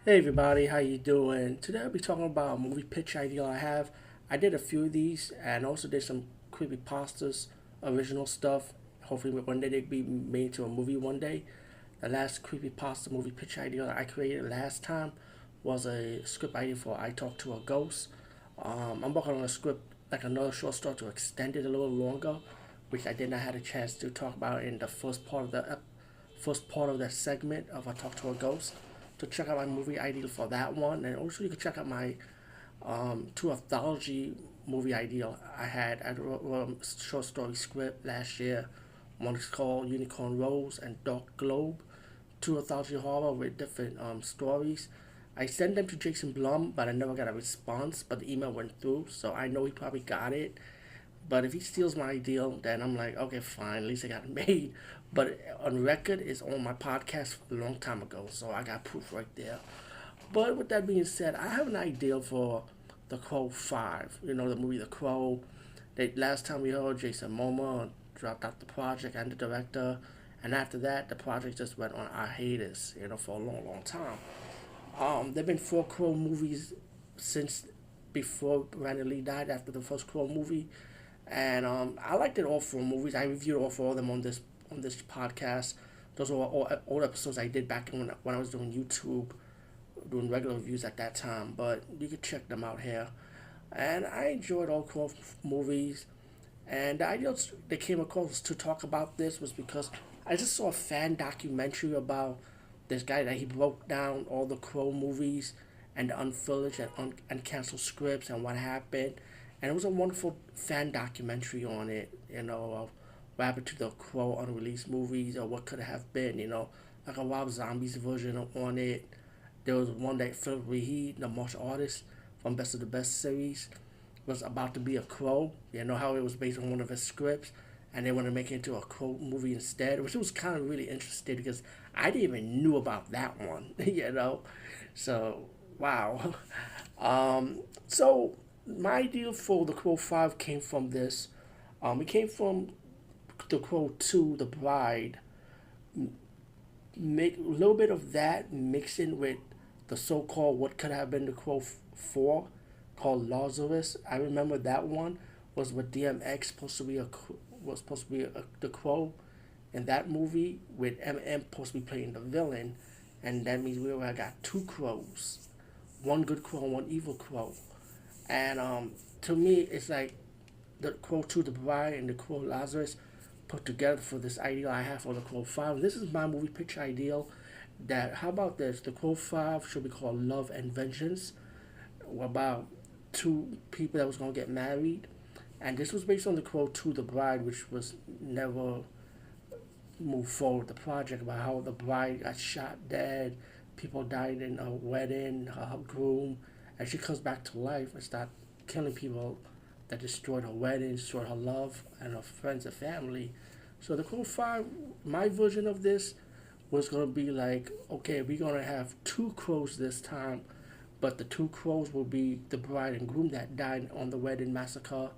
Hey everybody, how you doing? Today I'll be talking about a movie pitch idea I have. I did a few of these and also did some creepypastas, original stuff. Hopefully one day they'd be made into a movie one day. The last creepypasta movie pitch idea I created last time was a script idea for I Talk to a Ghost. I'm working on a script, like another short story to extend it a little longer, which I did not have a chance to talk about in the first part of that segment of I Talk to a Ghost. To check out my movie idea for that one, and also you can check out my two anthology movie idea I had. I wrote a short story script last year. One is called Unicorn Rose and Dark Globe, two anthology horror with different stories. I sent them to Jason Blum, but I never got a response. But the email went through, so I know he probably got it. But if he steals my deal, then I'm like, okay, fine. At least I got it made. But on record, it's on my podcast a long time ago, so I got proof right there. But with that being said, I have an idea for The Crow 5. You know, the movie The Crow. Last time we heard, Jason Momoa dropped out the project and the director. And after that, the project just went on hiatus, for a long, long time. There have been four Crow movies since before Brandon Lee died after the first Crow movie. And I liked it all four movies. I reviewed all four of them on this podcast. Those were all old episodes I did back when I was doing YouTube, doing regular reviews at that time. But you can check them out here. And I enjoyed all four movies. And the idea that came across to talk about this was because I just saw a fan documentary about this guy that he broke down all the Crow movies and the unfinished and canceled scripts and what happened. And it was a wonderful fan documentary on it, of what happened to the Crow unreleased movies or what could have been, like a Rob Zombies version on it. There was one that Philip Reed, the martial artist from Best of the Best series, was about to be a Crow. You know how it was based on one of his scripts, and they wanted to make it into a Crow movie instead, which was kind of really interesting because I didn't even knew about that one, So, wow. So my idea for the Crow 5 came from this. It came from the Crow 2, The Bride. Make a little bit of that mixing with the so-called what could have been the Crow 4 called Lazarus. I remember that one was with DMX supposed to be the Crow in that movie with Eminem supposed to be playing the villain, and that means I got two crows, one good crow and one evil crow. And to me, it's like the Crow 2, The Bride, and the Crow Lazarus put together for this ideal I have for the Crow 5. This is my movie pitch ideal. That how about this? The Crow 5 should be called Love and Vengeance, about two people that was gonna get married, and this was based on the Crow 2, The Bride, which was never moved forward. The project about how the bride got shot dead, people died in a wedding, her groom, and she comes back to life and start killing people that destroyed her wedding, destroyed her love and her friends and family. So the Crow 5, my version of this was gonna be like, okay, we're gonna have two crows this time, but the two crows will be the bride and groom that died on the wedding massacre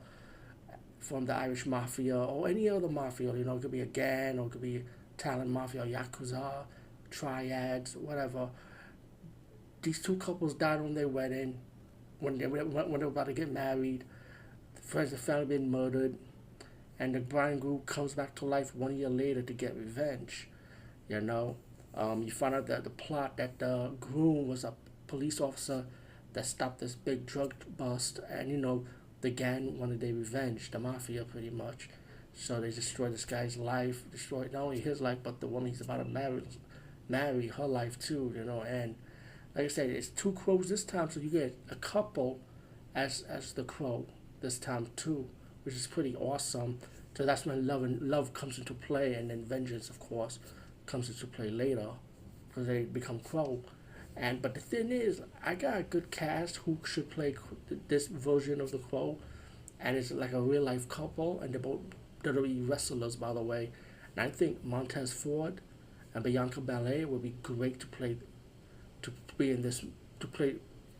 from the Irish mafia or any other mafia. It could be a gang or it could be Italian mafia, yakuza, triads, whatever. These two couples died on their wedding when they were about to get married. The friends and family been murdered, and the bride and groom comes back to life 1 year later to get revenge. You know, you find out that the plot that the groom was a police officer that stopped this big drug bust, and the gang wanted their revenge, the mafia pretty much. So they destroyed this guy's life, destroyed not only his life but the woman he's about to marry her life too. And like I said, it's two crows this time, so you get a couple as the crow this time too, which is pretty awesome. So that's when love comes into play, and then vengeance, of course, comes into play later because they become crow. And but the thing is, I got a good cast who should play this version of the Crow, and it's like a real life couple, and they're both WWE wrestlers, by the way. And I think Montez Ford and Bianca Belair would be great to be in this to play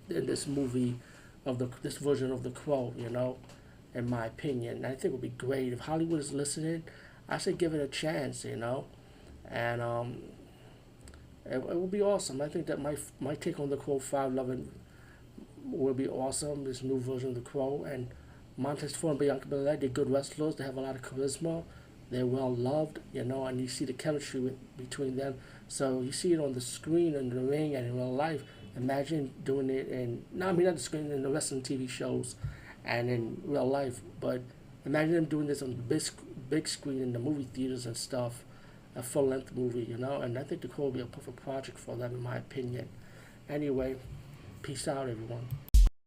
in this movie of this version of the Crow. In my opinion, and I think it would be great if Hollywood is listening. I say give it a chance. And It will be awesome. I think that my take on the Crow 5 Loving will be awesome. This new version of the Crow, and Montez Ford and Bianca Belair, they're good wrestlers. They have a lot of charisma. They're well loved, and you see the chemistry between them. So you see it on the screen in the ring and in real life. Imagine doing it in, no, I mean not the screen, in the wrestling TV shows and in real life, but imagine them doing this on the big screen in the movie theaters and stuff, a full length movie. And I think the Crow will be a perfect project for them, in my opinion. Anyway, peace out, everyone.